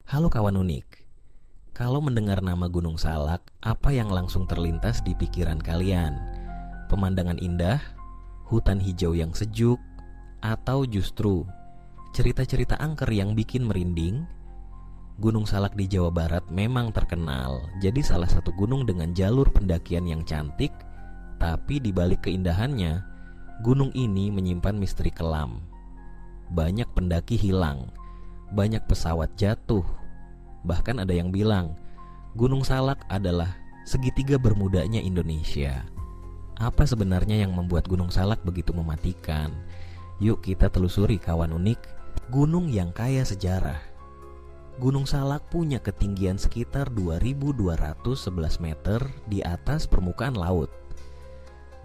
Halo kawan unik, kalau mendengar nama Gunung Salak, apa yang langsung terlintas di pikiran kalian? Pemandangan indah, hutan hijau yang sejuk, atau justru cerita-cerita angker yang bikin merinding? Gunung Salak di Jawa Barat memang terkenal jadi salah satu gunung dengan jalur pendakian yang cantik, tapi di balik keindahannya, gunung ini menyimpan misteri kelam. Banyak pendaki hilang, banyak pesawat jatuh. Bahkan ada yang bilang Gunung Salak adalah segitiga bermudanya Indonesia. Apa sebenarnya yang membuat Gunung Salak begitu mematikan? Yuk kita telusuri kawan unik. Gunung yang kaya sejarah. Gunung Salak punya ketinggian sekitar 2.211 meter di atas permukaan laut.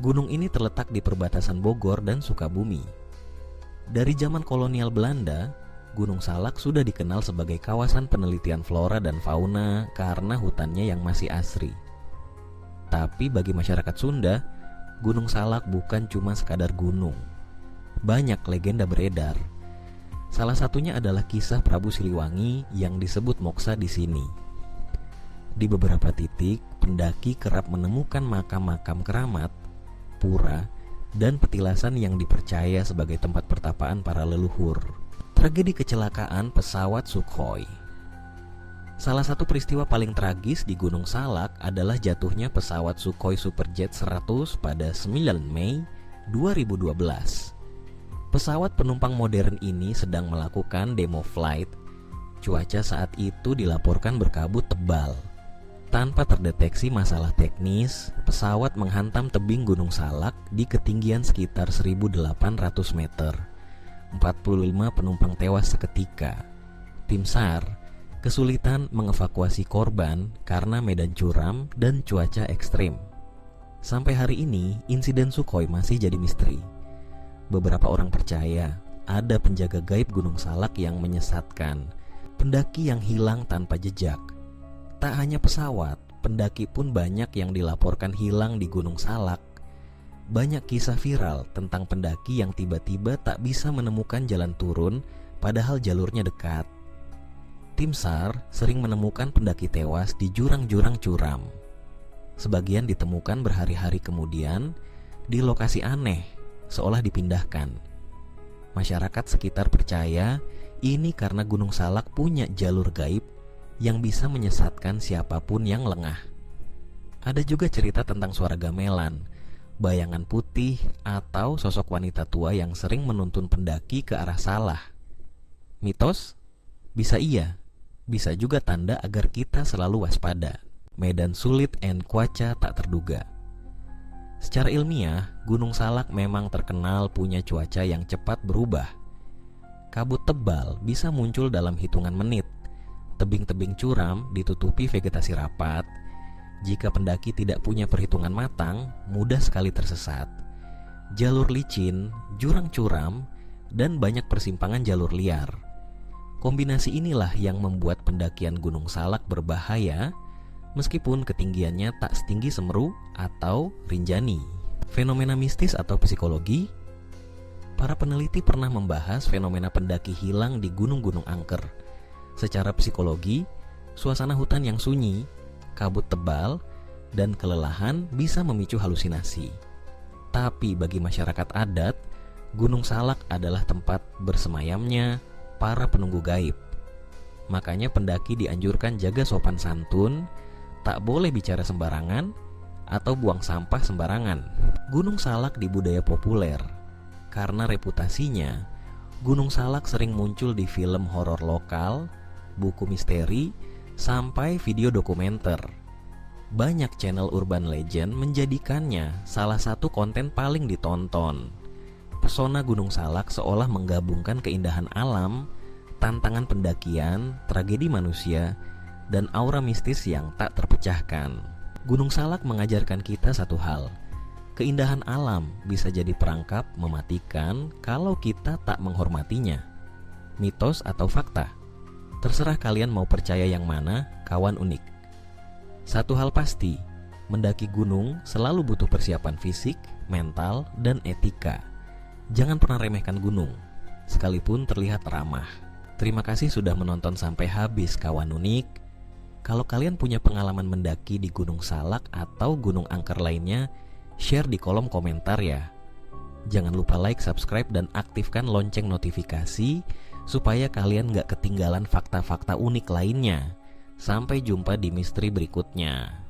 Gunung ini terletak di perbatasan Bogor dan Sukabumi. Dari zaman kolonial Belanda, Gunung Salak sudah dikenal sebagai kawasan penelitian flora dan fauna karena hutannya yang masih asri. Tapi bagi masyarakat Sunda, Gunung Salak bukan cuma sekadar gunung. Banyak legenda beredar. Salah satunya adalah kisah Prabu Siliwangi yang disebut moksa di sini. Di beberapa titik, pendaki kerap menemukan makam-makam keramat, pura, dan petilasan yang dipercaya sebagai tempat pertapaan para leluhur. Tragedi kecelakaan pesawat Sukhoi. Salah satu peristiwa paling tragis di Gunung Salak adalah jatuhnya pesawat Sukhoi Superjet 100 pada 9 Mei 2012. Pesawat penumpang modern ini sedang melakukan demo flight. Cuaca saat itu dilaporkan berkabut tebal. Tanpa terdeteksi masalah teknis, pesawat menghantam tebing Gunung Salak di ketinggian sekitar 1.800 meter. 45 penumpang tewas seketika. Tim SAR kesulitan mengevakuasi korban karena medan curam dan cuaca ekstrim. Sampai hari ini, insiden Sukhoi masih jadi misteri. Beberapa orang percaya ada penjaga gaib Gunung Salak yang menyesatkan, pendaki yang hilang tanpa jejak. Tak hanya pesawat, pendaki pun banyak yang dilaporkan hilang di Gunung Salak. Banyak kisah viral tentang pendaki yang tiba-tiba tak bisa menemukan jalan turun padahal jalurnya dekat. Tim SAR sering menemukan pendaki tewas di jurang-jurang curam. Sebagian ditemukan berhari-hari kemudian di lokasi aneh, seolah dipindahkan. Masyarakat sekitar percaya ini karena Gunung Salak punya jalur gaib yang bisa menyesatkan siapapun yang lengah. Ada juga cerita tentang suara gamelan, bayangan putih, atau sosok wanita tua yang sering menuntun pendaki ke arah salah. Mitos? Bisa iya, bisa juga tanda agar kita selalu waspada. Medan sulit and cuaca tak terduga. Secara ilmiah, Gunung Salak memang terkenal punya cuaca yang cepat berubah. Kabut tebal bisa muncul dalam hitungan menit. Tebing-tebing curam ditutupi vegetasi rapat. Jika pendaki tidak punya perhitungan matang, mudah sekali tersesat. Jalur licin, jurang curam, dan banyak persimpangan jalur liar. Kombinasi inilah yang membuat pendakian Gunung Salak berbahaya, meskipun ketinggiannya tak setinggi Semeru atau Rinjani. Fenomena mistis atau psikologi. Para peneliti pernah membahas fenomena pendaki hilang di gunung-gunung angker. Secara psikologi, suasana hutan yang sunyi, kabut tebal, dan kelelahan bisa memicu halusinasi. Tapi bagi masyarakat adat, Gunung Salak adalah tempat bersemayamnya para penunggu gaib. Makanya pendaki dianjurkan jaga sopan santun, tak boleh bicara sembarangan, atau buang sampah sembarangan. Gunung Salak di budaya populer. Karena reputasinya, Gunung Salak sering muncul di film horor lokal, buku misteri, sampai video dokumenter. Banyak channel urban legend menjadikannya salah satu konten paling ditonton. Pesona Gunung Salak seolah menggabungkan keindahan alam, tantangan pendakian, tragedi manusia, dan aura mistis yang tak terpecahkan. Gunung Salak mengajarkan kita satu hal. Keindahan alam bisa jadi perangkap mematikan kalau kita tak menghormatinya. Mitos atau fakta? Terserah kalian mau percaya yang mana, kawan unik. Satu hal pasti, mendaki gunung selalu butuh persiapan fisik, mental, dan etika. Jangan pernah remehkan gunung, sekalipun terlihat ramah. Terima kasih sudah menonton sampai habis kawan unik. Kalau kalian punya pengalaman mendaki di Gunung Salak atau Gunung Angker lainnya, share di kolom komentar ya. Jangan lupa like, subscribe, dan aktifkan lonceng notifikasi supaya kalian gak ketinggalan fakta-fakta unik lainnya. Sampai jumpa di misteri berikutnya.